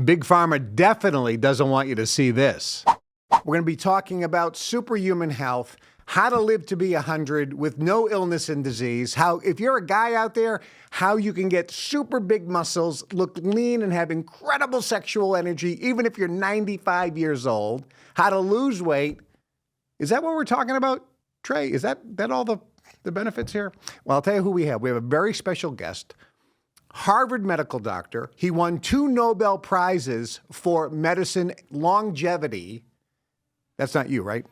Big Pharma definitely doesn't want you to see this. We're going to be talking about superhuman health, how to live to be 100 with no illness and disease, how, if you're a guy out there, how you can get super big muscles, look lean, and have incredible sexual energy, even if you're 95 years old, how to lose weight. Is that what we're talking about, Trey? Is that all the benefits here? Well, I'll tell you who we have. We have a very special guest, Harvard medical doctor. He won 2 Nobel Prizes for medicine longevity. That's not you, right?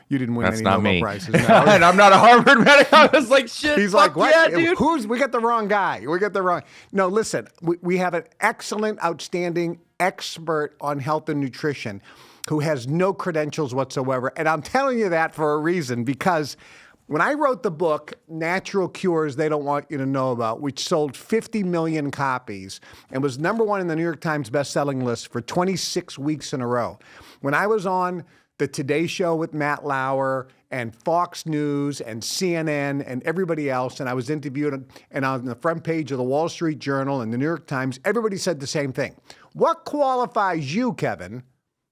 You didn't win any Nobel Prizes. No. And I'm not a Harvard medic. I was like, shit. He's like, what? Yeah, dude. We got the wrong guy. We got the wrong. No, listen, we have an excellent, outstanding expert on health and nutrition who has no credentials whatsoever. And I'm telling you that for a reason, because when I wrote the book, Natural Cures They Don't Want You to Know About, which sold 50 million copies and was #1 in the New York Times bestselling list for 26 weeks in a row. When I was on the Today Show with Matt Lauer and Fox News and CNN and everybody else, and I was interviewed and on the front page of the Wall Street Journal and the New York Times, everybody said the same thing. What qualifies you, Kevin,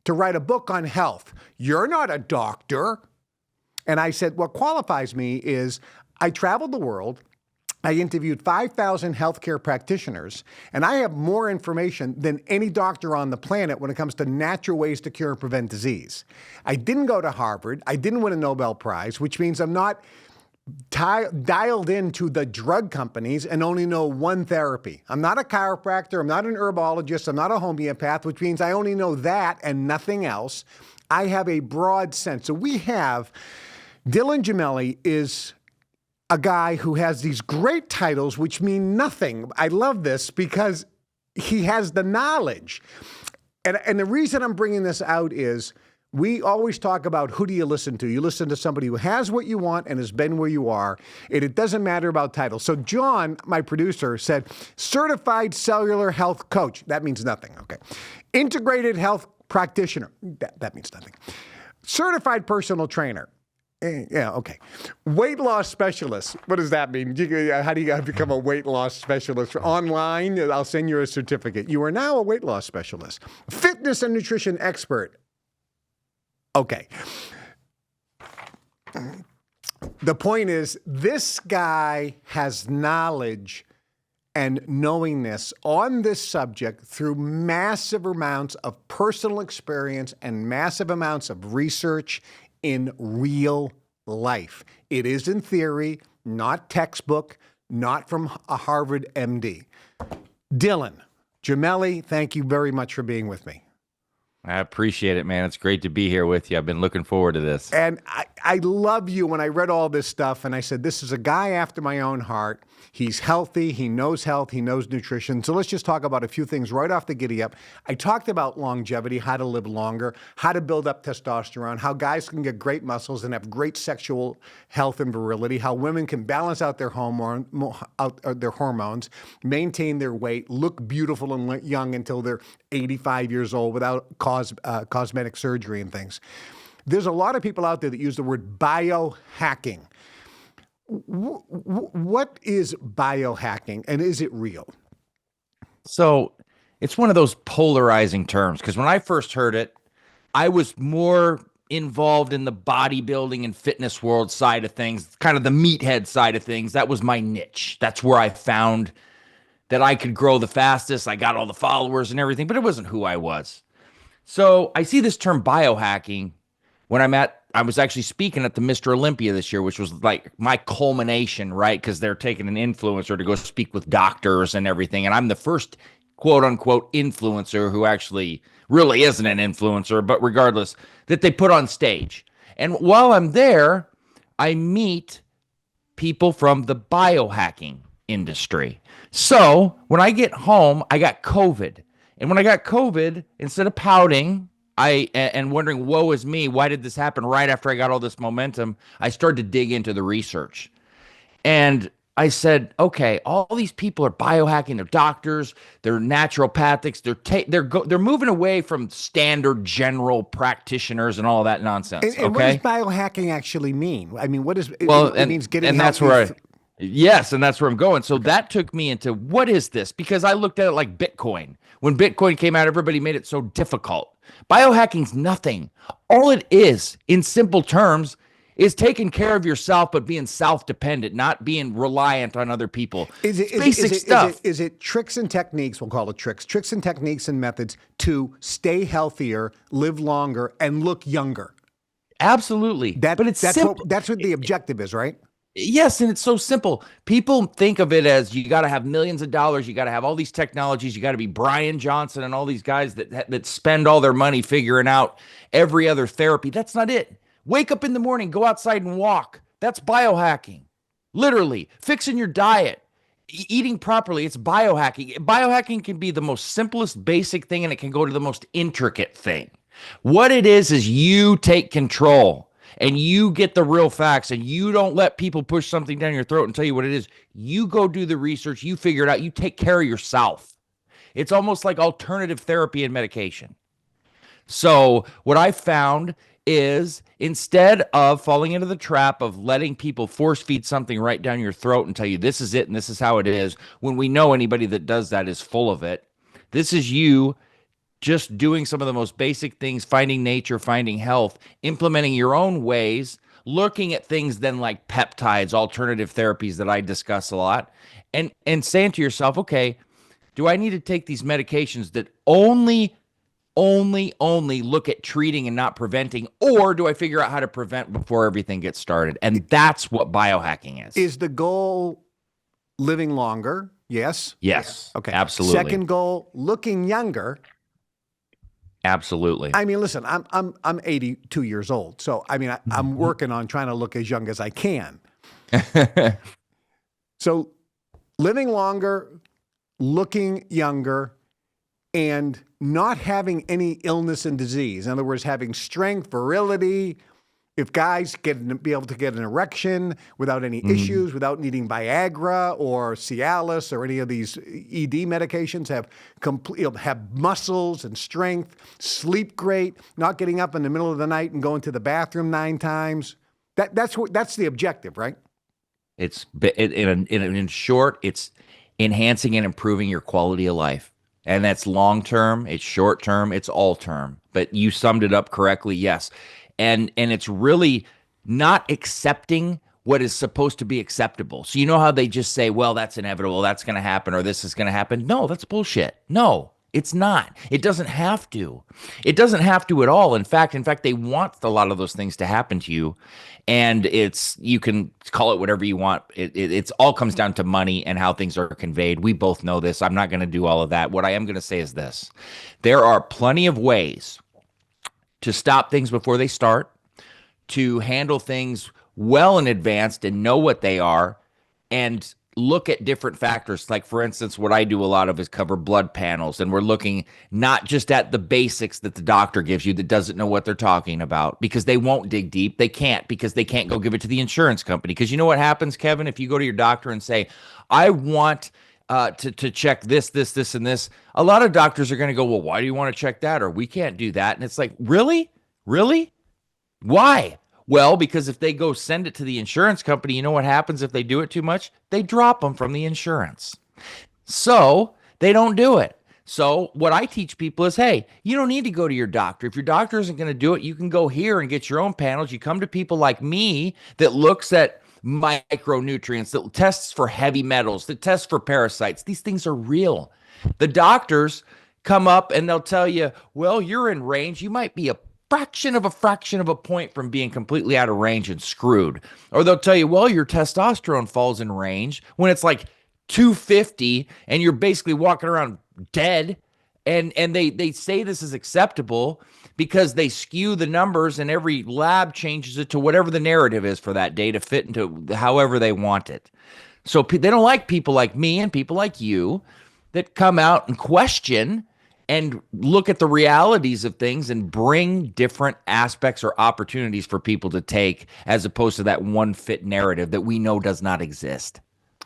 to write a book on health? You're not a doctor. And I said, what qualifies me is I traveled the world. I interviewed 5,000 healthcare practitioners, and I have more information than any doctor on the planet when it comes to natural ways to cure and prevent disease. I didn't go to Harvard. I didn't win a Nobel Prize, which means I'm not dialed into the drug companies and only know one therapy. I'm not a chiropractor. I'm not an herbologist. I'm not a homeopath, which means I only know that and nothing else. I have a broad sense. So we have DYLAN GEMELLI is a guy who has these great titles which mean nothing. I love this because he has the knowledge. And the reason I'm bringing this out is we always talk about who do you listen to? You listen to somebody who has what you want and has been where you are, and it doesn't matter about titles. So John, my producer, said certified cellular health coach. That means nothing, okay. Integrated health practitioner. That means nothing. Certified personal trainer. Yeah, okay. Weight loss specialist. What does that mean? How do you become a weight loss specialist? Online, I'll send you a certificate. You are now a weight loss specialist. Fitness and nutrition expert. Okay. The point is, this guy has knowledge and knowingness on this subject through massive amounts of personal experience and massive amounts of research in real life. It is in theory, not textbook, not from a Harvard MD. DYLAN GEMELLI, thank you very much for being with me. I appreciate it, man. It's great to be here with you. I've been looking forward to this. And I love you when I read all this stuff and I said, this is a guy after my own heart. He's healthy. He knows health. He knows nutrition. So let's just talk about a few things right off the giddy up. I talked about longevity, how to live longer, how to build up testosterone, how guys can get great muscles and have great sexual health and virility, how women can balance out their hormones, maintain their weight, look beautiful and young until they're 85 years old without cosmetic surgery and things. There's a lot of people out there that use the word biohacking. What is biohacking, and is it real? So it's one of those polarizing terms, because when I first heard it, I was more involved in the bodybuilding and fitness world side of things, kind of the meathead side of things. That was my niche. That's where I found that I could grow the fastest. I got all the followers and everything, but it wasn't who I was. So I see this term biohacking when I was actually speaking at the Mr. Olympia this year, which was like my culmination, right? Because they're taking an influencer to go speak with doctors and everything. And I'm the first quote unquote influencer who actually really isn't an influencer, but regardless, that they put on stage. And while I'm there, I meet people from the biohacking industry. So when I get home, I got COVID. And when I got COVID, instead of pouting and wondering, woe is me, why did this happen right after I got all this momentum, I started to dig into the research. And I said, okay, all these people are biohacking, they're doctors, they're naturopathics, they're moving away from standard general practitioners and all that nonsense. And what does biohacking actually mean? I mean, what is it? Well, it means getting and that's healthy. Yes, and that's where I'm going. So that took me into what is this? Because I looked at it like Bitcoin. When Bitcoin came out, everybody made it so difficult. Biohacking's nothing. All it is, in simple terms, is taking care of yourself, but being self-dependent, not being reliant on other people. It's basic stuff. Is it tricks and techniques, we'll call it tricks and techniques and methods to stay healthier, live longer, and look younger? Absolutely. But it's simple. That's what the objective is, right? Yes, and it's so simple. People think of it as you got to have millions of dollars, you got to have all these technologies, you got to be Brian Johnson and all these guys that spend all their money figuring out every other therapy. That's not it. Wake up in the morning, go outside and walk. That's biohacking. Literally, fixing your diet, eating properly. It's biohacking. Biohacking can be the most simplest basic thing, and it can go to the most intricate thing. What it is you take control. And you get the real facts, and you don't let people push something down your throat and tell you what it is. You go do the research, you figure it out, you take care of yourself. It's almost like alternative therapy and medication. So what I found is instead of falling into the trap of letting people force feed something right down your throat and tell you this is it and this is how it is, when we know anybody that does that is full of it, this is you just doing some of the most basic things, finding nature, finding health, implementing your own ways, looking at things then like peptides, alternative therapies that I discuss a lot, and saying to yourself, okay, do I need to take these medications that only look at treating and not preventing, or do I figure out how to prevent before everything gets started? And that's what biohacking is. Is the goal living longer? Yes. Yes. Okay. Absolutely. Second goal, looking younger. Absolutely. I mean, listen, I'm 82 years old, so I mean, I'm working on trying to look as young as I can. So, living longer, looking younger, and not having any illness and disease. In other words, having strength, virility. If guys be able to get an erection without any issues, without needing Viagra or Cialis or any of these ED medications, have muscles and strength, sleep great, not getting up in the middle of the night and going to the bathroom 9 times. That's the objective, right? In short, it's enhancing and improving your quality of life. And that's long term, it's short term, it's all term. But you summed it up correctly, yes. And it's really not accepting what is supposed to be acceptable. So you know how they just say, well, that's inevitable, that's going to happen, or this is going to happen. No, that's bullshit. No, it's not. It doesn't have to. It doesn't have to at all. In fact, they want a lot of those things to happen to you. And you can call it whatever you want. It's all comes down to money and how things are conveyed. We both know this. I'm not going to do all of that. What I am going to say is this. There are plenty of ways to stop things before they start, to handle things well in advance and know what they are, and look at different factors. Like, for instance, what I do a lot of is cover blood panels, and we're looking not just at the basics that the doctor gives you that doesn't know what they're talking about, because they won't dig deep. They can't, because they can't go give it to the insurance company. Because you know what happens, Kevin, if you go to your doctor and say, I want to check this, and this. A lot of doctors are going to go, well, why do you want to check that? Or we can't do that. And it's like, really? Really? Why? Well, because if they go send it to the insurance company, you know what happens if they do it too much? They drop them from the insurance. So they don't do it. So what I teach people is, hey, you don't need to go to your doctor. If your doctor isn't going to do it, you can go here and get your own panels. You come to people like me that looks at micronutrients, that tests for heavy metals, that tests for parasites. These things are real. The doctors come up and they'll tell you, well, you're in range. You might be a fraction of a point from being completely out of range and screwed. Or they'll tell you, well, your testosterone falls in range when it's like 250 and you're basically walking around dead. And they say this is acceptable because they skew the numbers, and every lab changes it to whatever the narrative is for that day to fit into however they want it. So they don't like people like me and people like you that come out and question and look at the realities of things and bring different aspects or opportunities for people to take, as opposed to that one fit narrative that we know does not exist.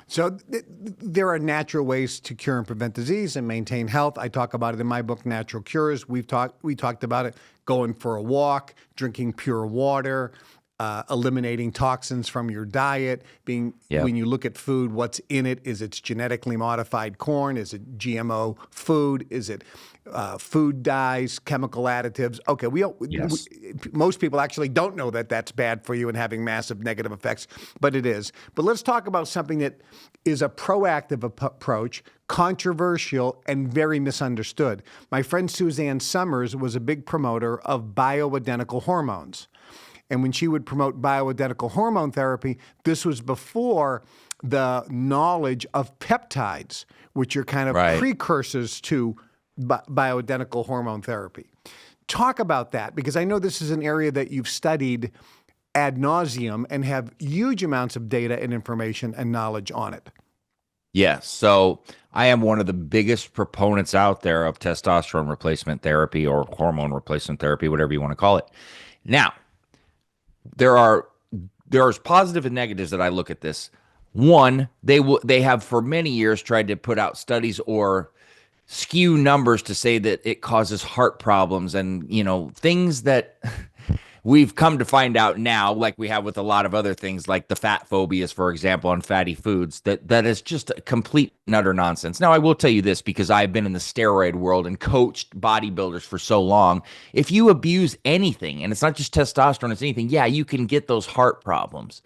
So there are natural ways to cure and prevent disease and maintain health. I talk about it in my book, Natural Cures. We talked about it, going for a walk, drinking pure water, eliminating toxins from your diet, Yep. when you look at food, what's in it? Is it genetically modified corn? Is it GMO food? Is it food dyes, chemical additives? Okay, Yes. most people actually don't know that that's bad for you and having massive negative effects, but it is. But let's talk about something that is a proactive approach, controversial, and very misunderstood. My friend Suzanne Summers was a big promoter of bioidentical hormones. And when she would promote bioidentical hormone therapy, this was before the knowledge of peptides, which are kind of Right. precursors to bioidentical hormone therapy. Talk about that, because I know this is an area that you've studied ad nauseum and have huge amounts of data and information and knowledge on it. Yes. So I am one of the biggest proponents out there of testosterone replacement therapy or hormone replacement therapy, whatever you want to call it. Now, there's positive and negatives that I look at this. One, they have for many years tried to put out studies or skew numbers to say that it causes heart problems and things that we've come to find out now, like we have with a lot of other things, like the fat phobias, for example, on fatty foods, that is just a complete and utter nonsense. Now, I will tell you this because I've been in the steroid world and coached bodybuilders for so long. If you abuse anything, and it's not just testosterone, it's anything, yeah, you can get those heart problems.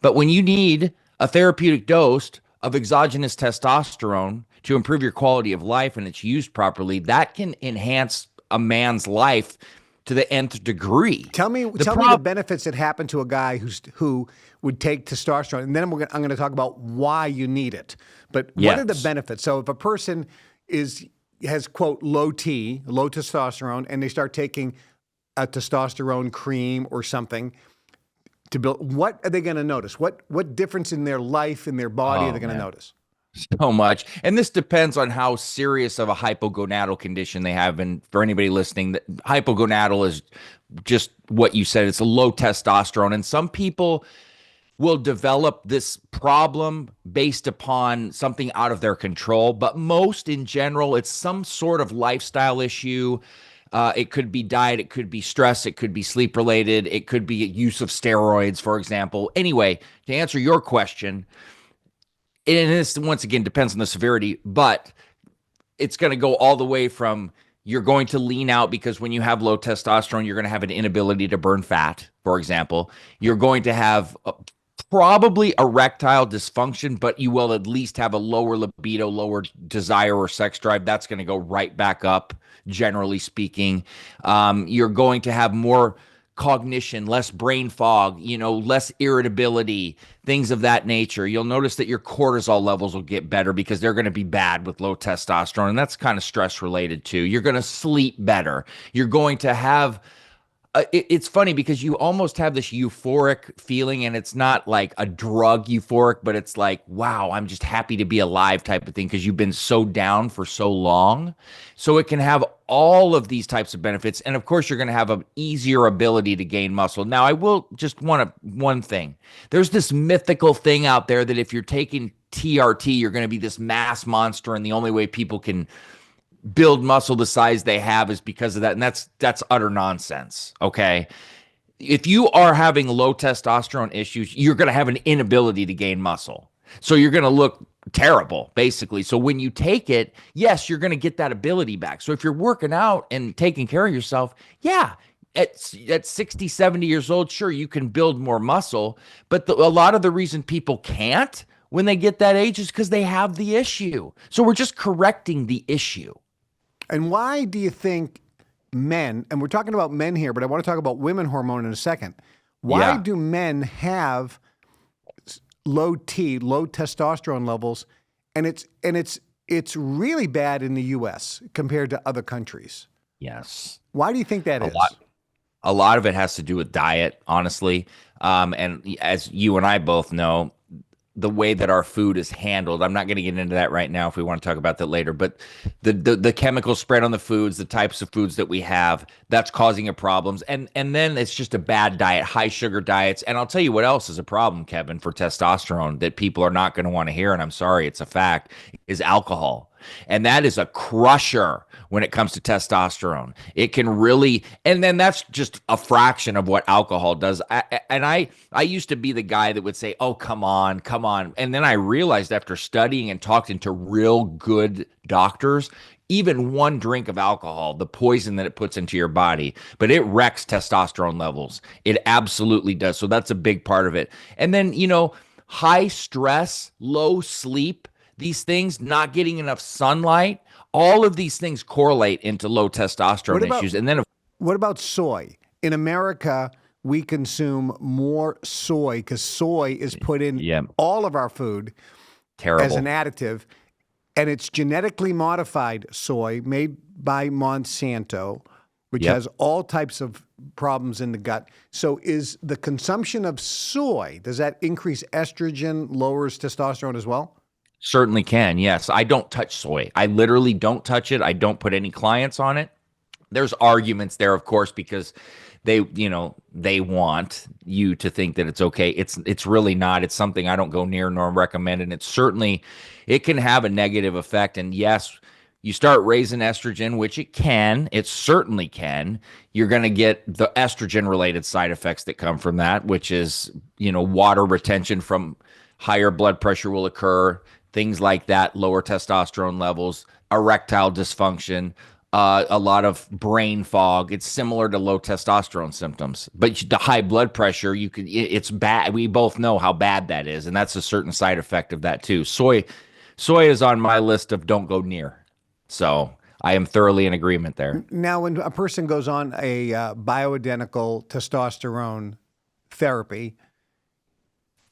But when you need a therapeutic dose of exogenous testosterone to improve your quality of life and it's used properly, that can enhance a man's life to the nth degree. Tell me the benefits that happen to a guy who would take testosterone, and then I'm going to talk about why you need it. But what are the benefits? So if a person has quote low testosterone, and they start taking a testosterone cream or something to build, what are they going to notice? What difference in their life, in their body, are they going to notice? So much. And this depends on how serious of a hypogonadal condition they have. And for anybody listening, that hypogonadal is just what you said. It's a low testosterone. And some people will develop this problem based upon something out of their control. But most in general, it's some sort of lifestyle issue. It could be diet, it could be stress, it could be sleep related, it could be use of steroids, for example. Anyway, to answer your question, and this once again depends on the severity, but it's going to go all the way from you're going to lean out because when you have low testosterone, you're going to have an inability to burn fat, for example. You're going to have probably erectile dysfunction, but you will at least have a lower libido, lower desire or sex drive. That's going to go right back up, generally speaking. You're going to have more cognition, less brain fog, less irritability, things of that nature. You'll notice that your cortisol levels will get better because they're going to be bad with low testosterone, and that's kind of stress related too. You're going to sleep better. You're going to have it's funny because you almost have this euphoric feeling, and it's not like a drug euphoric, but it's like, wow, I'm just happy to be alive type of thing because you've been so down for so long. So it can have all of these types of benefits. And of course, you're going to have an easier ability to gain muscle. Now, I will just want one thing. There's this mythical thing out there that if you're taking TRT, you're going to be this mass monster, and the only way people can build muscle the size they have is because of that. And that's utter nonsense. Okay. If you are having low testosterone issues, you're going to have an inability to gain muscle. So you're going to look terrible, basically. So when you take it, yes, you're going to get that ability back. So if you're working out and taking care of yourself, yeah, at 60, 70 years old, sure, you can build more muscle. But a lot of the reason people can't when they get that age is because they have the issue. So we're just correcting the issue. And why do you think men, and we're talking about men here, but I want to talk about women hormone in a second. Why do men have low testosterone levels, and it's really bad in the U.S. compared to other countries? Yes. Why do you think that is? A lot of it has to do with diet, honestly. And as you and I both know, the way that our food is handled, I'm not going to get into that right now if we want to talk about that later, but the chemical spread on the foods, the types of foods that we have, that's causing a problems. And then it's just a bad diet, high sugar diets. And I'll tell you what else is a problem, Kevin, for testosterone that people are not going to want to hear. And I'm sorry, it's a fact, is alcohol. And that is a crusher when it comes to testosterone. It can really, and then that's just a fraction of what alcohol does. I used to be the guy that would say, "Oh, come on, come on." And then I realized after studying and talking to real good doctors, even one drink of alcohol, the poison that it puts into your body, but it wrecks testosterone levels. It absolutely does. So that's a big part of it. And then, high stress, low sleep, these things, not getting enough sunlight, all of these things correlate into low testosterone issues. And then, what about soy? In America, we consume more soy because soy is put in all of our food as an additive. And it's genetically modified soy made by Monsanto, which has all types of problems in the gut. So is the consumption of soy, does that increase estrogen, lowers testosterone as well? Certainly can, yes. I don't touch soy. I literally don't touch it. I don't put any clients on it. There's arguments there, of course, because they want you to think that it's okay. It's really not. It's something I don't go near nor recommend, and it can have a negative effect. And yes, you start raising estrogen, which it certainly can. You're going to get the estrogen related side effects that come from that, which is, water retention from higher blood pressure will occur, things like that, lower testosterone levels, erectile dysfunction, a lot of brain fog. It's similar to low testosterone symptoms, but the high blood pressure, it's bad. We both know how bad that is. And that's a certain side effect of that too. Soy is on my list of don't go near. So I am thoroughly in agreement there. Now, when a person goes on a bioidentical testosterone therapy,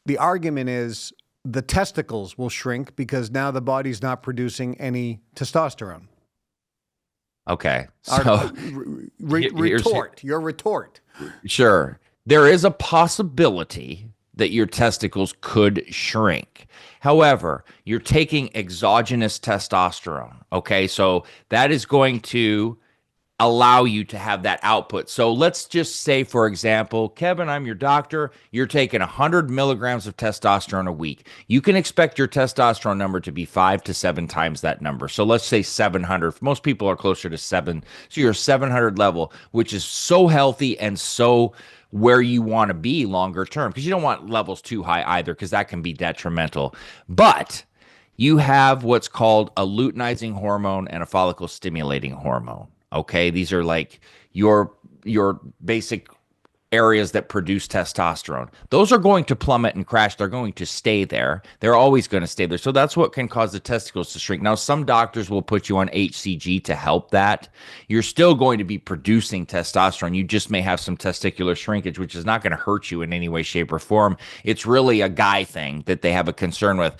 the argument is the testicles will shrink because now the body's not producing any testosterone. Okay. So your retort. Sure. There is a possibility that your testicles could shrink. However, you're taking exogenous testosterone. Okay. So that is going to allow you to have that output. So let's just say, for example, Kevin, I'm your doctor. You're taking 100 milligrams of testosterone a week. You can expect your testosterone number to be 5 to 7 times that number. So let's say 700. Most people are closer to 7. So you're 700 level, which is so healthy and so where you want to be longer term, because you don't want levels too high either, because that can be detrimental. But you have what's called a luteinizing hormone and a follicle stimulating hormone. Okay, these are like your basic areas that produce testosterone. Those are going to plummet and crash. They're going to stay there. They're always going to stay there. So that's what can cause the testicles to shrink. Now, some doctors will put you on HCG to help that. You're still going to be producing testosterone. You just may have some testicular shrinkage, which is not going to hurt you in any way, shape, or form. It's really a guy thing that they have a concern with.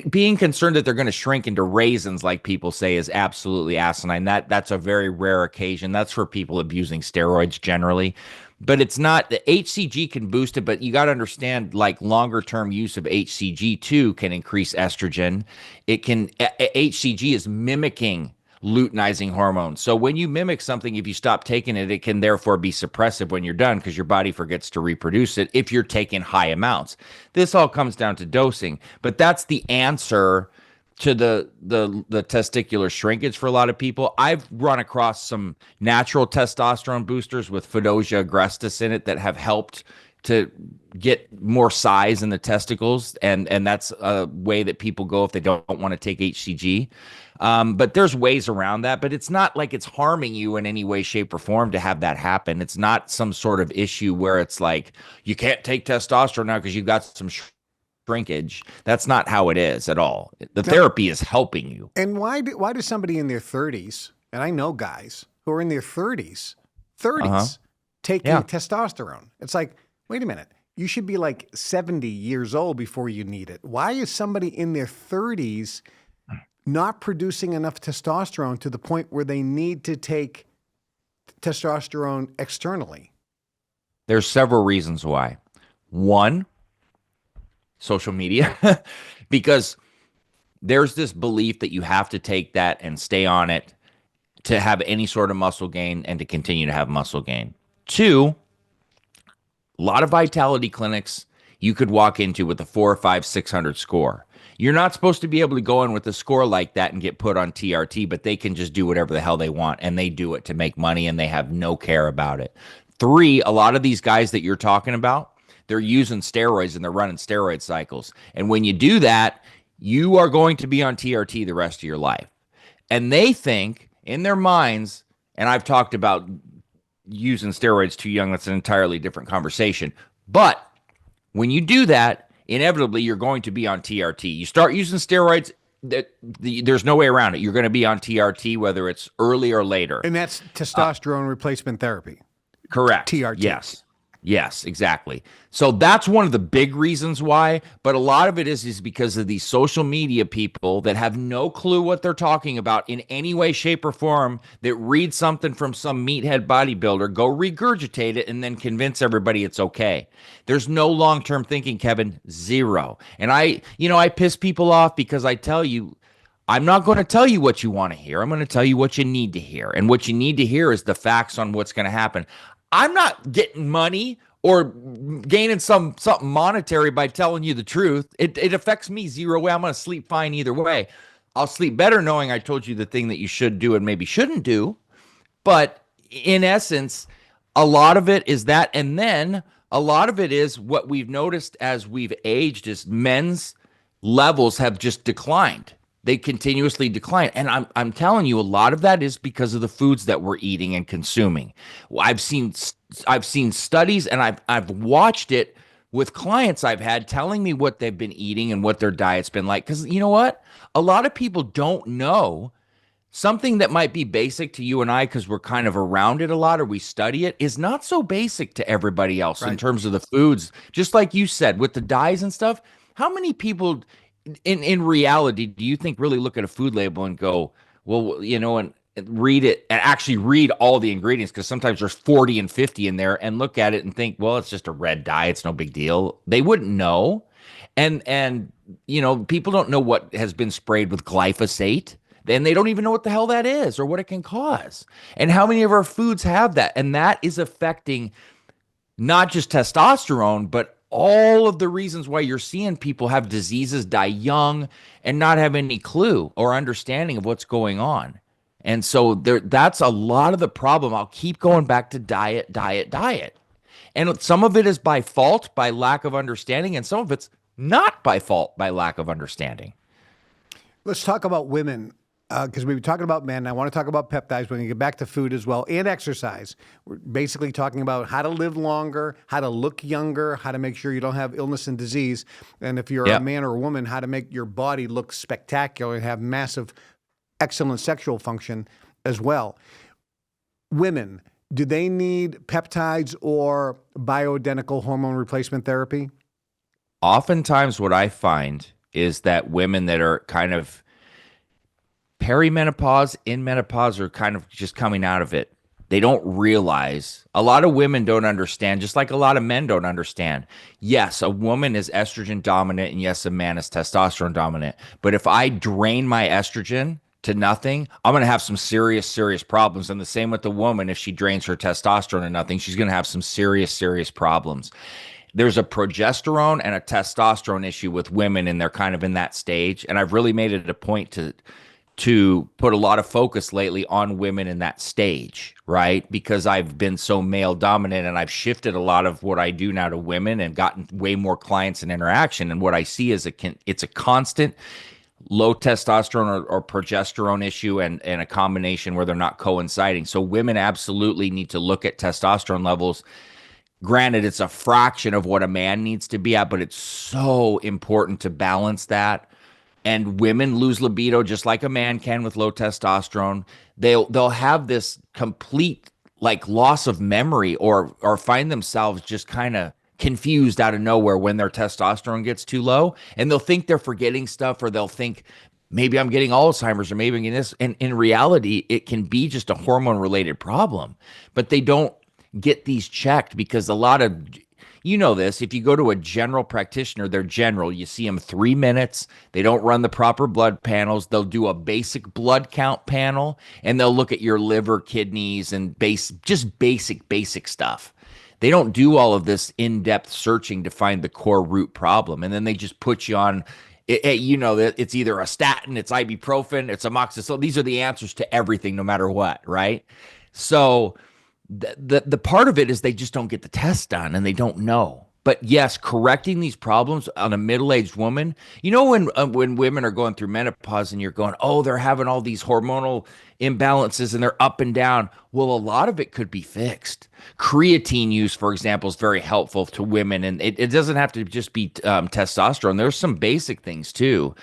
Being concerned that they're going to shrink into raisins, like people say, is absolutely asinine. That's a very rare occasion. That's for people abusing steroids generally. But it's not, the HCG can boost it, but you got to understand, like, longer term use of HCG too can increase estrogen. HCG is mimicking luteinizing hormone. So when you mimic something, if you stop taking it, it can therefore be suppressive when you're done, because your body forgets to reproduce it if you're taking high amounts. This all comes down to dosing, but that's the answer to the testicular shrinkage for a lot of people. I've run across some natural testosterone boosters with Fedosia agrestis in it that have helped to get more size in the testicles, and that's a way that people go if they don't want to take HCG. But there's ways around that, but it's not like it's harming you in any way, shape, or form to have that happen. It's not some sort of issue where it's like, you can't take testosterone now because you've got some shrinkage. That's not how it is at all. The therapy is helping you. And why does somebody in their 30s, and I know guys who are in their 30s, taking testosterone? It's like, wait a minute, you should be like 70 years old before you need it. Why is somebody in their 30s not producing enough testosterone to the point where they need to take testosterone externally? There's several reasons why. One, social media, because there's this belief that you have to take that and stay on it to have any sort of muscle gain and to continue to have muscle gain. Two, a lot of vitality clinics you could walk into with a 400 or 500, 600 score. You're not supposed to be able to go in with a score like that and get put on TRT, but they can just do whatever the hell they want, and they do it to make money, and they have no care about it. Three, a lot of these guys that you're talking about, they're using steroids and they're running steroid cycles. And when you do that, you are going to be on TRT the rest of your life. And they think in their minds, and I've talked about using steroids too young, that's an entirely different conversation. But when you do that, inevitably you're going to be on TRT. You start using steroids, there's no way around it. You're going to be on TRT, whether it's early or later. And that's testosterone replacement therapy. Correct. TRT. Yes, exactly. So that's one of the big reasons why, but a lot of it is because of these social media people that have no clue what they're talking about in any way, shape, or form, that read something from some meathead bodybuilder, go regurgitate it, and then convince everybody it's okay. There's no long-term thinking, Kevin, zero. And I piss people off because I tell you, I'm not going to tell you what you want to hear. I'm going to tell you what you need to hear. And what you need to hear is the facts on what's going to happen. I'm not getting money or gaining something monetary by telling you the truth. It affects me zero way. I'm going to sleep fine either way. I'll sleep better knowing I told you the thing that you should do and maybe shouldn't do. But in essence, a lot of it is that. And then a lot of it is what we've noticed as we've aged is men's levels have just declined. They continuously decline. And I'm telling you, a lot of that is because of the foods that we're eating and consuming. I've seen studies, and I've watched it with clients I've had telling me what they've been eating and what their diet's been like. Because you know what? A lot of people don't know something that might be basic to you and I because we're kind of around it a lot or we study it is not so basic to everybody else in terms of the foods. Just like you said, with the dyes and stuff, how many people in reality do you think really look at a food label and go, well, and read it and actually read all the ingredients? Because sometimes there's 40 and 50 in there, and look at it and think, well, it's just a red dye, it's no big deal. They wouldn't know. And people don't know what has been sprayed with glyphosate, and they don't even know what the hell that is or what it can cause. And how many of our foods have that? And that is affecting not just testosterone, but all of the reasons why you're seeing people have diseases, die young, and not have any clue or understanding of what's going on. And so that's a lot of the problem. I'll keep going back to diet. And some of it is by fault, by lack of understanding, and some of it's not by fault, by lack of understanding. Let's talk about women, because we were talking about men. I want to talk about peptides. We're going to get back to food as well, and exercise. We're basically talking about how to live longer, how to look younger, how to make sure you don't have illness and disease, and if you're a man or a woman, how to make your body look spectacular and have massive, excellent sexual function as well. Women, do they need peptides or bioidentical hormone replacement therapy? Oftentimes what I find is that women that are kind of perimenopause, in menopause, are kind of just coming out of it. They don't realize, a lot of women don't understand, just like a lot of men don't understand. Yes, a woman is estrogen dominant, and yes, a man is testosterone dominant. But if I drain my estrogen to nothing, I'm going to have some serious problems. And the same with the woman, if she drains her testosterone to nothing, she's going to have some serious problems. There's a progesterone and a testosterone issue with women, and they're kind of in that stage. And I've really made it a point to put a lot of focus lately on women in that stage, right? Because I've been so male dominant, and I've shifted a lot of what I do now to women and gotten way more clients and interaction. And what I see is it's a constant low testosterone or progesterone issue and a combination where they're not coinciding. So women absolutely need to look at testosterone levels. Granted, it's a fraction of what a man needs to be at, but it's so important to balance that. And women lose libido just like a man can with low testosterone. They'll have this complete loss of memory or find themselves just kind of confused out of nowhere when their testosterone gets too low, and they'll think they're forgetting stuff, or they'll think maybe I'm getting Alzheimer's, or maybe I'm getting this. And in reality, it can be just a hormone related problem, but they don't get these checked because a lot of, this, if you go to a general practitioner, they're general. You see them 3 minutes. They don't run the proper blood panels. They'll do a basic blood count panel, and they'll look at your liver, kidneys, and just basic stuff. They don't do all of this in-depth searching to find the core root problem. And then they just put you on you know that it's either a statin, it's ibuprofen, it's amoxicillin. These are the answers to everything, no matter what, right? So the part of it is they just don't get the test done and they don't know. But yes, correcting these problems on a middle-aged woman, you know, when women are going through menopause and you're going, oh, they're having all these hormonal imbalances and they're up and down. Well, a lot of it could be fixed. Creatine use, for example, is very helpful to women, and it doesn't have to just be testosterone. There's some basic things too.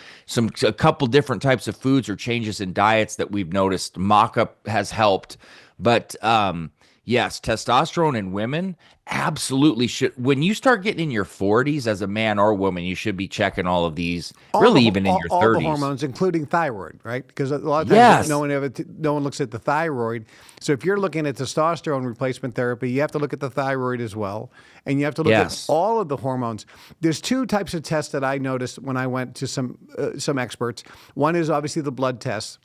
A couple different types of foods or changes in diets that we've noticed. Mock-up has helped, but yes, testosterone in women absolutely should. When you start getting in your 40s as a man or woman, you should be checking all of these, really even in your 30s. All the hormones, including thyroid, right? Because a lot of times Yes. no one looks at the thyroid. So if you're looking at testosterone replacement therapy, you have to look at the thyroid as well. And you have to look at all of the hormones. There's two types of tests that I noticed when I went to some experts. One is obviously the blood test,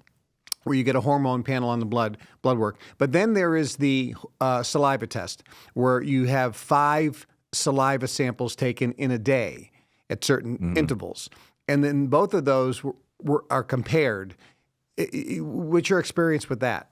where you get a hormone panel on the blood work. But then there is the saliva test, where you have 5 saliva samples taken in a day at certain intervals. And then both of those are compared. What's your experience with that?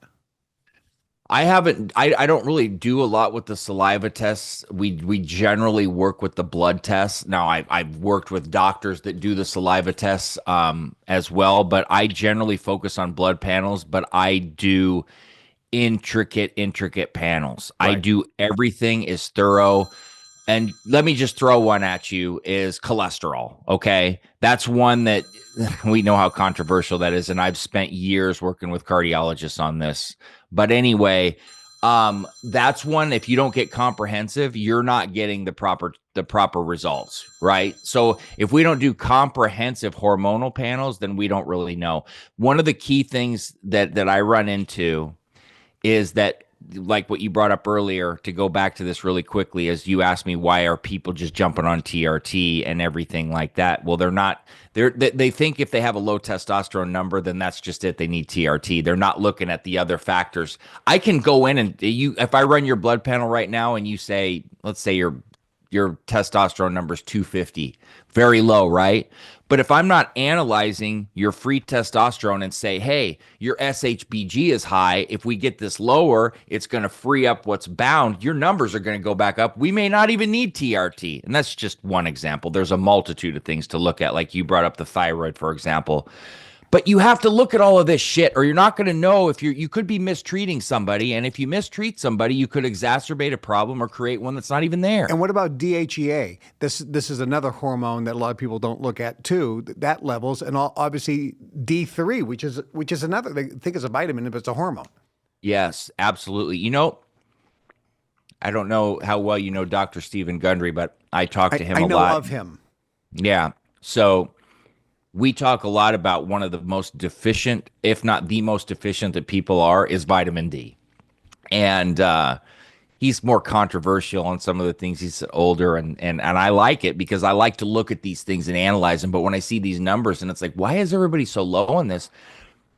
I don't really do a lot with the saliva tests. We generally work with the blood tests. Now I've worked with doctors that do the saliva tests as well, but I generally focus on blood panels, but I do intricate panels. Right. I do everything is thorough. And let me just throw one at you is cholesterol. Okay. That's one that we know how controversial that is. And I've spent years working with cardiologists on this. But anyway, that's one, if you don't get comprehensive, you're not getting the proper results, right? So if we don't do comprehensive hormonal panels, then we don't really know. One of the key things that I run into is that, like what you brought up earlier, to go back to this really quickly, as you asked me, why are people just jumping on TRT and everything like that? Well, they think if they have a low testosterone number, then that's just it. They need TRT. They're not looking at the other factors. I can go in and if I run your blood panel right now and you say, let's say your testosterone number is 250, very low, right? But if I'm not analyzing your free testosterone and say, hey, your SHBG is high, if we get this lower, it's going to free up what's bound, your numbers are going to go back up. We may not even need TRT. And that's just one example. There's a multitude of things to look at, like you brought up the thyroid, for example. But you have to look at all of this shit, or you're not going to know if you could be mistreating somebody. And if you mistreat somebody, you could exacerbate a problem or create one that's not even there. And what about DHEA? This is another hormone that a lot of people don't look at too, that levels. And obviously D3, which is another, they think is a vitamin, but it's a hormone. Yes, absolutely. You know, I don't know how well you know Dr. Stephen Gundry, but I talk to him a lot. I know of him. Yeah. So we talk a lot about one of the most deficient, if not the most deficient that people are, is vitamin D. And he's more controversial on some of the things. He's older, and I like it because I like to look at these things and analyze them. But when I see these numbers and it's like, why is everybody so low on this?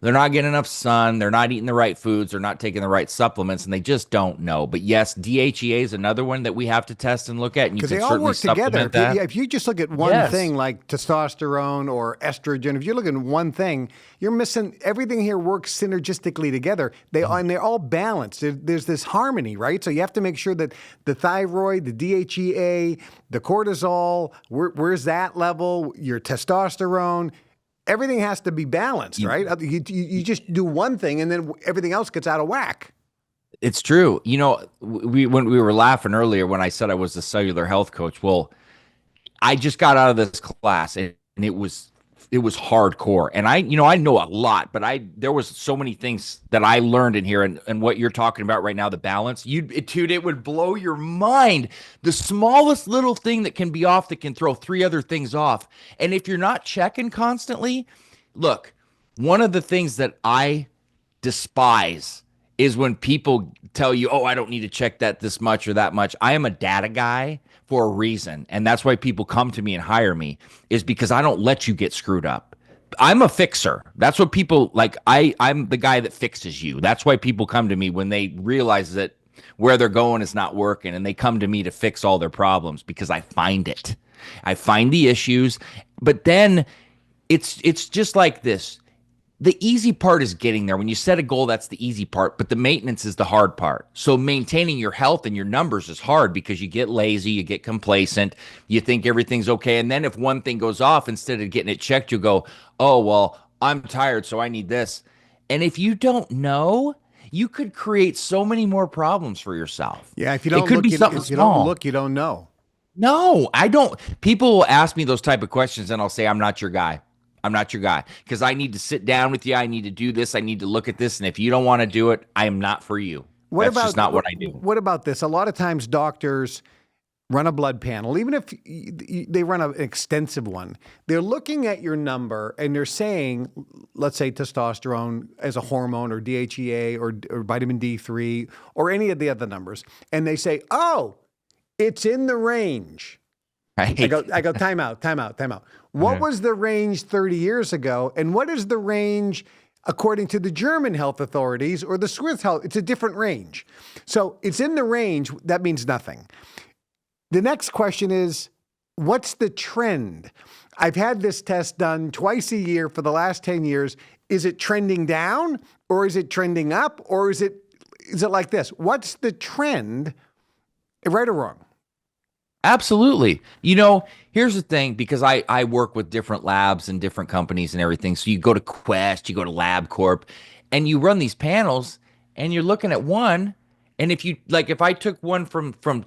They're not getting enough sun. They're not eating the right foods. They're not taking the right supplements, and they just don't know. But yes, DHEA is another one that we have to test and look at. And you can certainly supplement that. If you just look at one thing like testosterone or estrogen, if you're looking at one thing, you're missing everything. Here works synergistically together. And they're all balanced. There's this harmony, right? So you have to make sure that the thyroid, the DHEA, the cortisol, where's that level, your testosterone. Everything has to be balanced, right? You just do one thing and then everything else gets out of whack. It's true. You know, when we were laughing earlier when I said I was a cellular health coach, well, I just got out of this class and it was hardcore. And I know a lot, but there was so many things that I learned in here, and what you're talking about right now, the balance, dude, it would blow your mind. The smallest little thing that can be off that can throw 3 other things off. And if you're not checking constantly, look, one of the things that I despise is when people tell you, oh, I don't need to check that this much or that much. I am a data guy for a reason. And that's why people come to me and hire me, is because I don't let you get screwed up. I'm a fixer. That's what people like. I'm the guy that fixes you. That's why people come to me when they realize that where they're going is not working, and they come to me to fix all their problems because I find it. I find the issues, but then it's just like this. The easy part is getting there. When you set a goal, that's the easy part, but the maintenance is the hard part. So maintaining your health and your numbers is hard because you get lazy, you get complacent, you think everything's okay. And then if one thing goes off, instead of getting it checked, you go, oh, well, I'm tired, so I need this. And if you don't know, you could create so many more problems for yourself. Yeah, if you It don't could look, be you, something if you don't small. look, you don't know. No, I don't. People will ask me those type of questions and I'll say, I'm not your guy. I'm not your guy because I need to sit down with you. I need to do this. I need to look at this. And if you don't want to do it, I am not for you. That's just not what I do. What about this? A lot of times doctors run a blood panel, even if they run an extensive one. They're looking at your number and they're saying, let's say testosterone as a hormone or DHEA or vitamin D3 or any of the other numbers. And they say, oh, it's in the range. Right? I go, time out. What was the range 30 years ago? And what is the range according to the German health authorities or the Swiss health? It's a different range. So it's in the range. That means nothing. The next question is, what's the trend? I've had this test done twice a year for the last 10 years. Is it trending down or is it trending up or is it like this? What's the trend, right or wrong? Absolutely. Here's the thing, because I work with different labs and different companies and everything. So you go to Quest, you go to LabCorp, and you run these panels and you're looking at one. And if I took one from I'm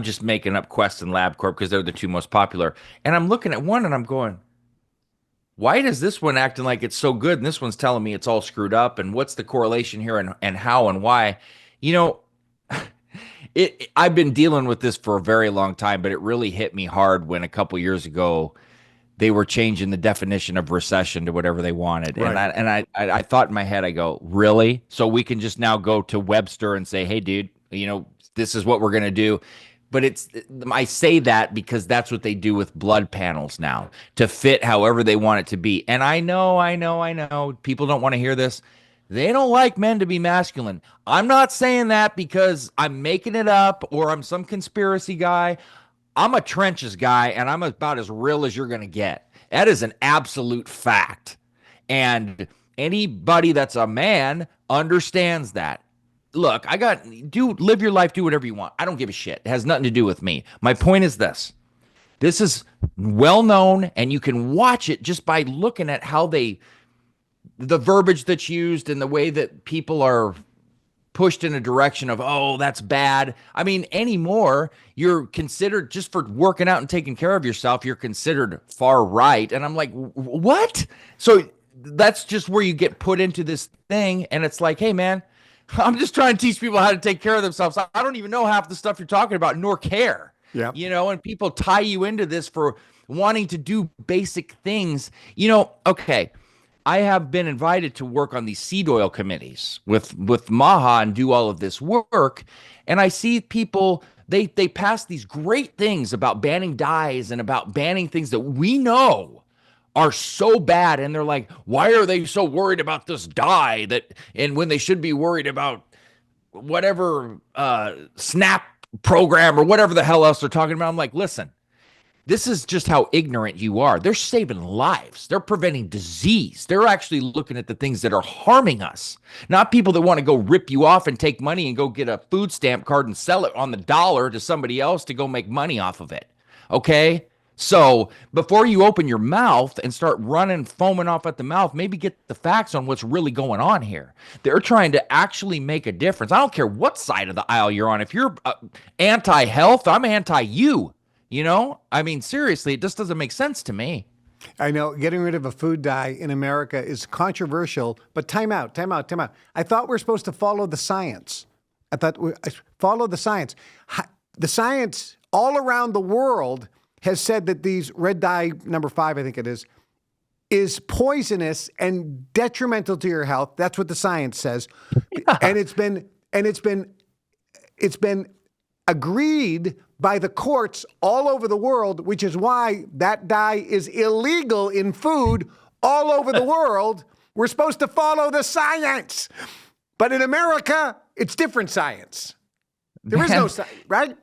just making up Quest and LabCorp because they're the two most popular. And I'm looking at one and I'm going, why does this one acting like it's so good? And this one's telling me it's all screwed up. And what's the correlation here and how and why? I've been dealing with this for a very long time, but it really hit me hard when a couple years ago they were changing the definition of recession to whatever they wanted. Right. And I thought in my head, I go, really? So we can just now go to Webster and say, hey, dude, this is what we're going to do. But I say that because that's what they do with blood panels now to fit however they want it to be. And I know people don't want to hear this. They don't like men to be masculine. I'm not saying that because I'm making it up or I'm some conspiracy guy. I'm a trenches guy and I'm about as real as you're going to get. That is an absolute fact. And anybody that's a man understands that. Look, live your life, do whatever you want. I don't give a shit. It has nothing to do with me. My point is this. This is well known and you can watch it just by looking at how the verbiage that's used and the way that people are pushed in a direction of, oh, that's bad. I mean, anymore, you're considered, just for working out and taking care of yourself, you're considered far right. And I'm like, what? So that's just where you get put into this thing. And it's like, hey, man, I'm just trying to teach people how to take care of themselves. I don't even know half the stuff you're talking about, nor care. Yeah. And people tie you into this for wanting to do basic things. Okay. I have been invited to work on these seed oil committees with Maha and do all of this work. And I see people, they pass these great things about banning dyes and about banning things that we know are so bad. And they're like, why are they so worried about this dye and when they should be worried about whatever SNAP program or whatever the hell else they're talking about? I'm like, listen. This is just how ignorant you are. They're saving lives. They're preventing disease. They're actually looking at the things that are harming us, not people that want to go rip you off and take money and go get a food stamp card and sell it on the dollar to somebody else to go make money off of it. Okay? So before you open your mouth and start running, foaming off at the mouth, maybe get the facts on what's really going on here. They're trying to actually make a difference. I don't care what side of the aisle you're on. If you're anti-health, I'm anti-you. I mean, seriously, it just doesn't make sense to me. I know getting rid of a food dye in America is controversial, but time out. I thought we're supposed to follow the science. Follow the science. The science all around the world has said that these red dye, number 5, I think it is poisonous and detrimental to your health. That's what the science says. Yeah. And it's been agreed by the courts all over the world, which is why that dye is illegal in food all over the world. We're supposed to follow the science. But in America, it's different science. There is no science, right?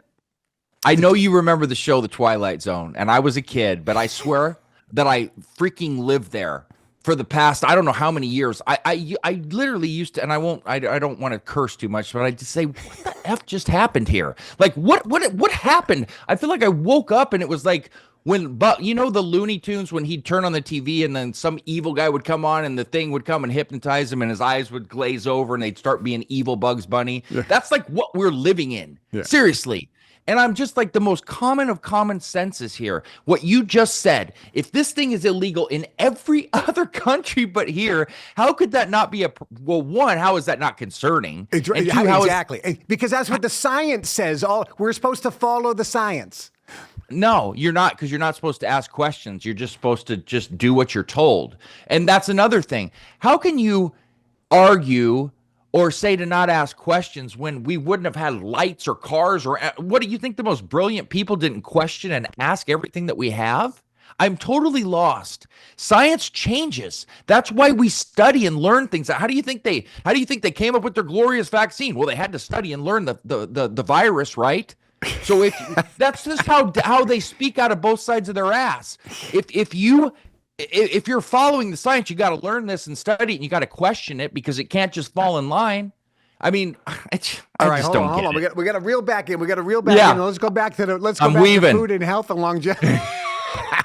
I know you remember the show The Twilight Zone, and I was a kid, but I swear that I freaking lived there for the past, I don't know how many years. I literally used to, and I don't want to curse too much, but I just say, what the F just happened here? Like, what happened? I feel like I woke up and it was like but you know, the Looney Tunes, when he'd turn on the TV and then some evil guy would come on and the thing would come and hypnotize him and his eyes would glaze over and they'd start being evil Bugs Bunny. Yeah. That's like what we're living in. Yeah. Seriously. And I'm just like, the most common of common senses here. What you just said, if this thing is illegal in every other country but here, how could that not be well, one, how is that not concerning? And two, exactly. Because that's what the science says. We're supposed to follow the science. No, you're not, because you're not supposed to ask questions. You're just supposed to just do what you're told. And that's another thing. How can you argue or say to not ask questions when we wouldn't have had lights or cars? Or what do you think, the most brilliant people didn't question and ask everything that we have? I'm totally lost. Science changes. That's why we study and learn things. How do you think they came up with their glorious vaccine? Well, they had to study and learn the virus, right? So that's just how they speak out of both sides of their ass. If you're following the science, you got to learn this and study it, and you got to question it because it can't just fall in line. I mean, all right, hold on. We got to reel back in. Let's go back to food and health and longevity.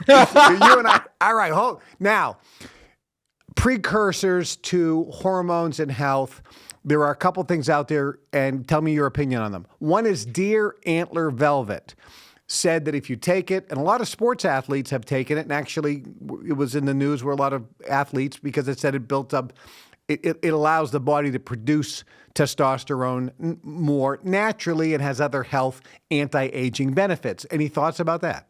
You and I. All right, now, precursors to hormones and health. There are a couple things out there, and tell me your opinion on them. One is Deer Antler Velvet. Said that if you take it, and a lot of sports athletes have taken it, and actually it was in the news where a lot of athletes, because it said it built up, it allows the body to produce testosterone more naturally and has other health anti-aging benefits. Any thoughts about that?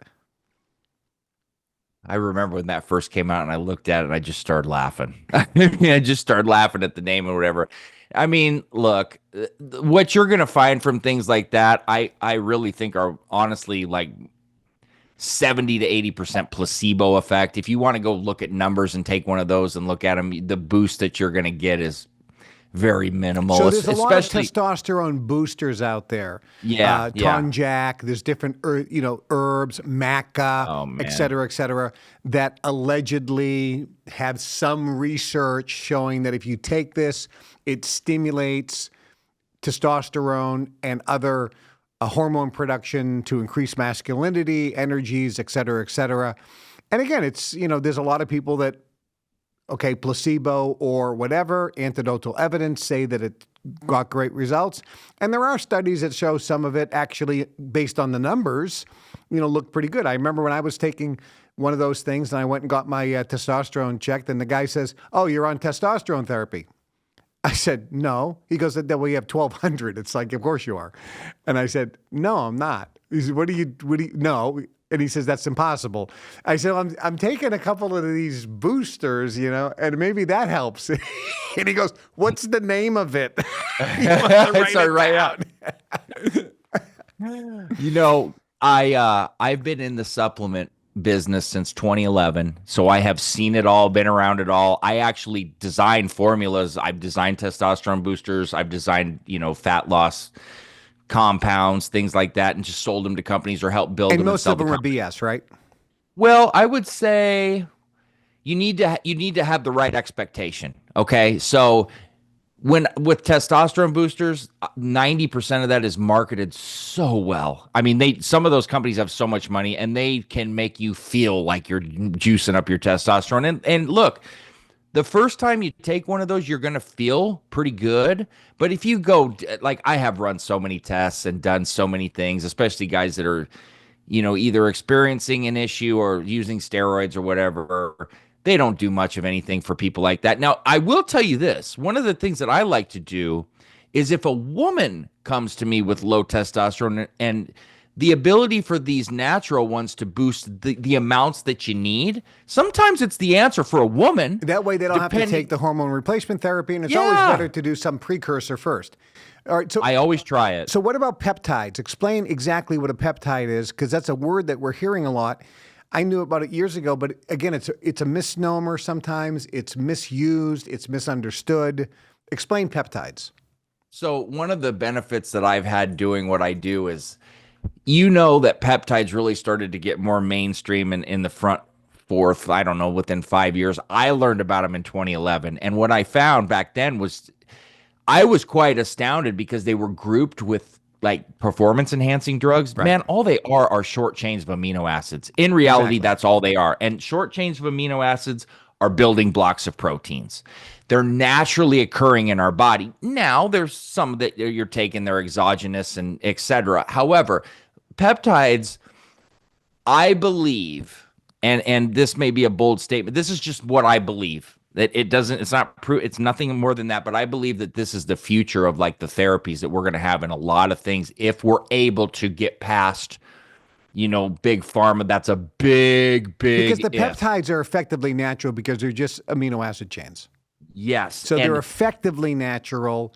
I remember when that first came out and I looked at it and I just started laughing. I just started laughing at the name or whatever. I mean, look, what you're going to find from things like that, I really think are honestly like 70 to 80% placebo effect. If you want to go look at numbers and take one of those and look at them, the boost that you're going to get is very minimal. So there's a lot of testosterone boosters out there. Yeah, Tonjac, there's different, herbs, maca, et cetera, that allegedly have some research showing that if you take this, it stimulates testosterone and other hormone production to increase masculinity, energies, et cetera, et cetera. And again, it's, there's a lot of people that, placebo or whatever, anecdotal evidence say that it got great results. And there are studies that show some of it actually, based on the numbers, look pretty good. I remember when I was taking one of those things and I went and got my testosterone checked, and the guy says, "Oh, you're on testosterone therapy." I said, "No." He goes, "Then we have 1,200. It's like, "Of course you are." And I said, "No, I'm not." He said, "What do you, no." And he says, "That's impossible." I said, I'm taking a couple of these boosters, and maybe that helps." And he goes, "What's the name of it?" Right out. I've been in the supplement business since 2011, so I have seen it all, been around it all. I actually design formulas. I've designed testosterone boosters. I've designed, fat loss compounds, things like that, and just sold them to companies or helped build them. And most of them are BS, right? Well, I would say you need to have the right expectation. Okay, so with testosterone boosters, 90% of that is marketed so well. I mean, some of those companies have so much money, and they can make you feel like you're juicing up your testosterone. And look, the first time you take one of those, you're going to feel pretty good. But if you go, like I have run so many tests and done so many things, especially guys that are, either experiencing an issue or using steroids or whatever, they don't do much of anything for people like that. Now, I will tell you this. One of the things that I like to do is if a woman comes to me with low testosterone and the ability for these natural ones to boost the amounts that you need, sometimes it's the answer for a woman. That way they don't have to take the hormone replacement therapy, and it's always better to do some precursor first. All right, so I always try it. So what about peptides? Explain exactly what a peptide is, because that's a word that we're hearing a lot. I knew about it years ago, but again, it's a misnomer sometimes. It's misused. It's misunderstood. Explain peptides. So one of the benefits that I've had doing what I do is, that peptides really started to get more mainstream in the front forth, I don't know, within 5 years. I learned about them in 2011. And what I found back then was I was quite astounded because they were grouped with like performance enhancing drugs. Right. Man, all they are short chains of amino acids. In reality, Exactly. that's all they are. And short chains of amino acids are building blocks of proteins. They're naturally occurring in our body. Now, there's some that you're taking, they're exogenous and et cetera. However, peptides, I believe, and this may be a bold statement, this is just what I believe. That it doesn't, it's not proof, it's nothing more than that. But I believe that this is the future of like the therapies that we're going to have in a lot of things if we're able to get past, big pharma. That's a big Because the if. peptides are effectively natural because they're just amino acid chains. Yes. So they're effectively natural,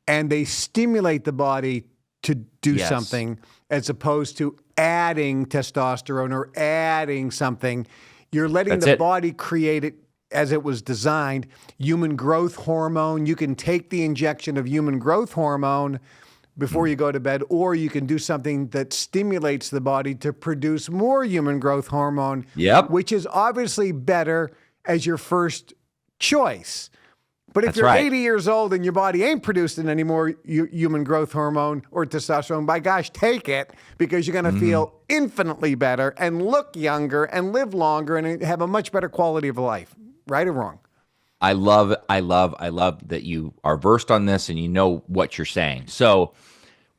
and they stimulate the body to do something as opposed to adding testosterone or adding something. You're letting the body create it as it was designed. Human growth hormone, you can take the injection of human growth hormone before you go to bed, or you can do something that stimulates the body to produce more human growth hormone, which is obviously better as your first choice. But if you're 80 years old and your body ain't producing any more human growth hormone or testosterone, by gosh, take it, because you're going to feel infinitely better and look younger and live longer and have a much better quality of life. Right or wrong? I love that you are versed on this and you know what you're saying. So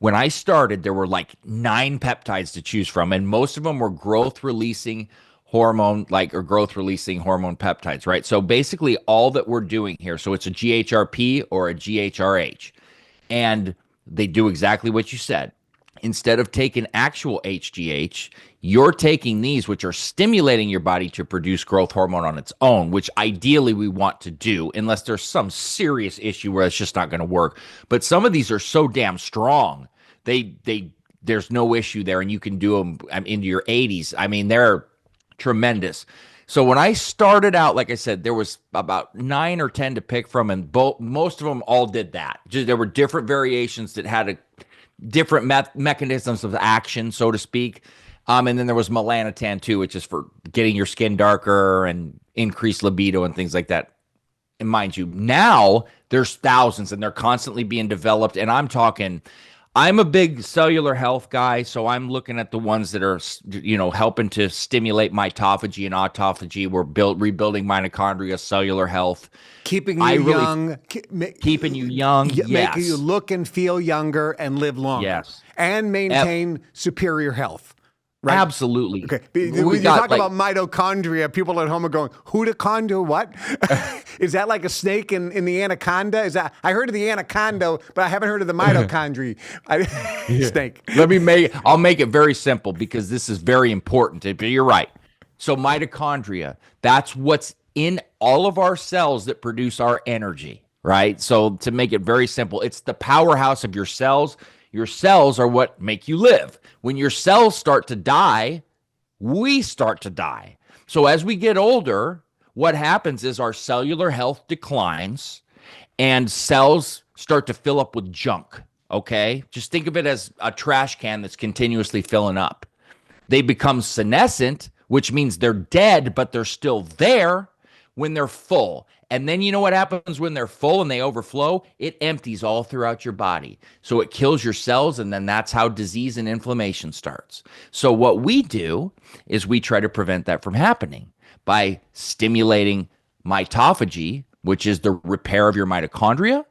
when I started, there were like 9 peptides to choose from, and most of them were growth releasing hormone peptides, right? So basically all that we're doing here, so it's a GHRP or a GHRH, and they do exactly what you said. Instead of taking actual HGH, you're taking these, which are stimulating your body to produce growth hormone on its own, which ideally we want to do, unless there's some serious issue where it's just not going to work. But some of these are so damn strong, there's no issue there, and you can do them into your 80s. I mean, they're tremendous. So when I started out, like I said, there was about 9 or 10 to pick from, and most of them all did that. Just, there were different variations that had different mechanisms of action, so to speak. And then there was melanotan too, which is for getting your skin darker and increased libido and things like that. And mind you, now there's thousands and they're constantly being developed. And I'm a big cellular health guy, so I'm looking at the ones that are, helping to stimulate mitophagy and autophagy. We're rebuilding mitochondria, cellular health, keeping you young, keeping you young, making you look and feel younger and live longer, and maintain superior health. Right? Absolutely. Okay. When you talk about mitochondria, people at home are going, "Hootaconda? What? Is that like a snake in the anaconda? Is that? I heard of the anaconda, but I haven't heard of the mitochondria snake." I'll make it very simple because this is very important. But you're right. So mitochondria, that's what's in all of our cells that produce our energy, right? So to make it very simple, it's the powerhouse of your cells. Your cells are what make you live. When your cells start to die, we start to die. So as we get older, what happens is our cellular health declines and cells start to fill up with junk, okay? Just think of it as a trash can that's continuously filling up. They become senescent, which means they're dead, but they're still there when they're full. And then you know what happens when they're full and they overflow? It empties all throughout your body. So it kills your cells, and then that's how disease and inflammation starts. So what we do is we try to prevent that from happening by stimulating mitophagy, which is the repair of your mitochondria,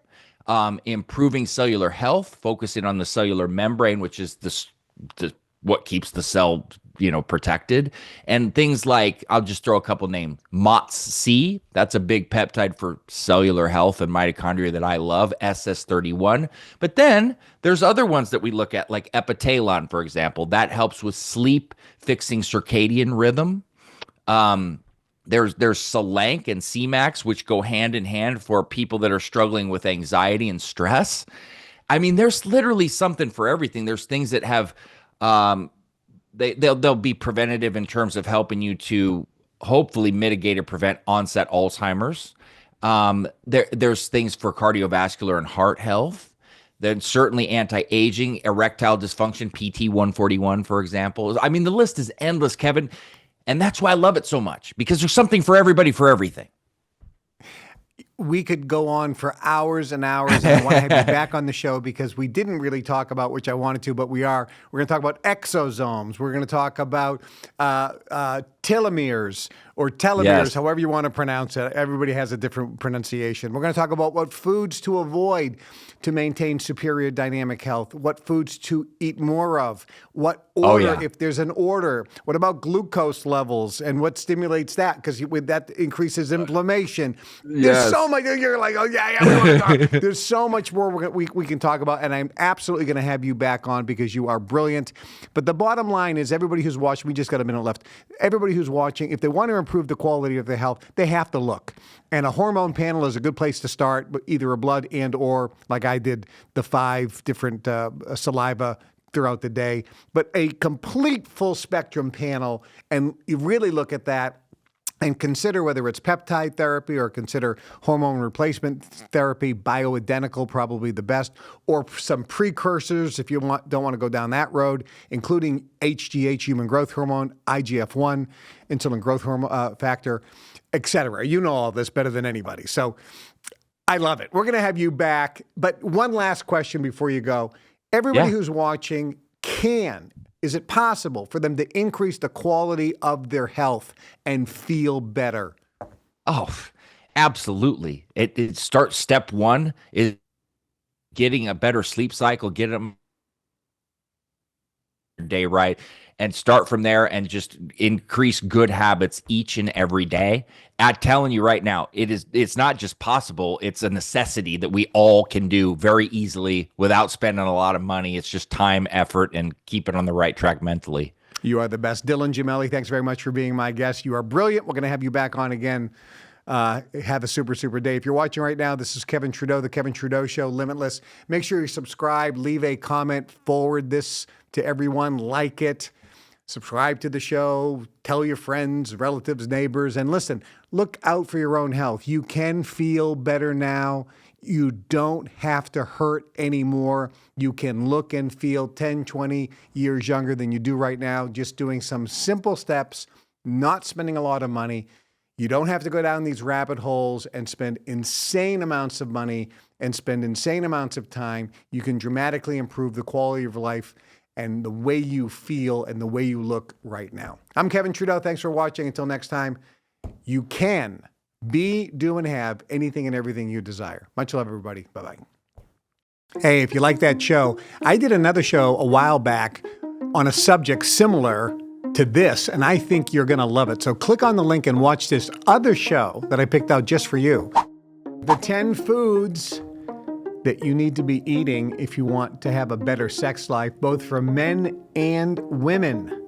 improving cellular health, focusing on the cellular membrane, which is what keeps the cell protected, and things like, I'll just throw a couple names. MOTS-C, that's a big peptide for cellular health and mitochondria that I love, SS31. But then there's other ones that we look at, like epitalon, for example, that helps with sleep, fixing circadian rhythm. There's Selank and CMAX, which go hand in hand for people that are struggling with anxiety and stress. I mean, there's literally something for everything. There's things that have, they'll be preventative in terms of helping you to hopefully mitigate or prevent onset Alzheimer's. There's things for cardiovascular and heart health. Then certainly anti-aging, erectile dysfunction, PT141, for example. I mean, the list is endless, Kevin. And that's why I love it so much, because there's something for everybody for everything. We could go on for hours and hours, and I want to have you back on the show because we didn't really talk about, which I wanted to, but we are. We're going to talk about exosomes. We're going to talk about telomeres or telomeres, Yes. however you want to pronounce it. Everybody has a different pronunciation. We're going to talk about what foods to avoid to maintain superior dynamic health, what foods to eat more of, what order, if there's an order, what about glucose levels and what stimulates that, because with that increases inflammation. There's so much. You're like, oh yeah, we want to talk. There's so much more we can talk about, and I'm absolutely going to have you back on because you are brilliant. But the bottom line is, everybody who's watching, we just got a minute left. Everybody who's watching, if they want to improve the quality of their health, they have to look. And a hormone panel is a good place to start, but either a blood and or, like I did, the 5 different saliva throughout the day, but a complete full spectrum panel. And you really look at that and consider whether it's peptide therapy or consider hormone replacement therapy, bioidentical, probably the best, or some precursors if you don't want to go down that road, including HGH, human growth hormone, IGF-1, insulin growth hormone factor, etc. You know all this better than anybody. So I love it. We're going to have you back. But one last question before you go. Everybody who's watching is it possible for them to increase the quality of their health and feel better? Oh, absolutely. It starts, step one is getting a better sleep cycle, get them day right, and start from there and just increase good habits each and every day. I'm telling you right now, it's not just possible, it's a necessity that we all can do very easily without spending a lot of money. It's just time, effort, and keep it on the right track mentally. You are the best. DYLAN GEMELLI, thanks very much for being my guest. You are brilliant. We're going to have you back on again. Have a super, super day. If you're watching right now, this is Kevin Trudeau, The Kevin Trudeau Show, Limitless. Make sure you subscribe, leave a comment, forward this to everyone, like it, subscribe to the show, tell your friends, relatives, neighbors, and listen, look out for your own health. You can feel better now. You don't have to hurt anymore. You can look and feel 10, 20 years younger than you do right now, just doing some simple steps, not spending a lot of money. You don't have to go down these rabbit holes and spend insane amounts of money and spend insane amounts of time. You can dramatically improve the quality of life and the way you feel and the way you look right now. I'm Kevin Trudeau. Thanks for watching. Until next time, you can be, do, and have anything and everything you desire. Much love, everybody. Bye-bye. Hey, if you like that show, I did another show a while back on a subject similar to this, and I think you're going to love it. So click on the link and watch this other show that I picked out just for you. The 10 foods that you need to be eating if you want to have a better sex life, both for men and women.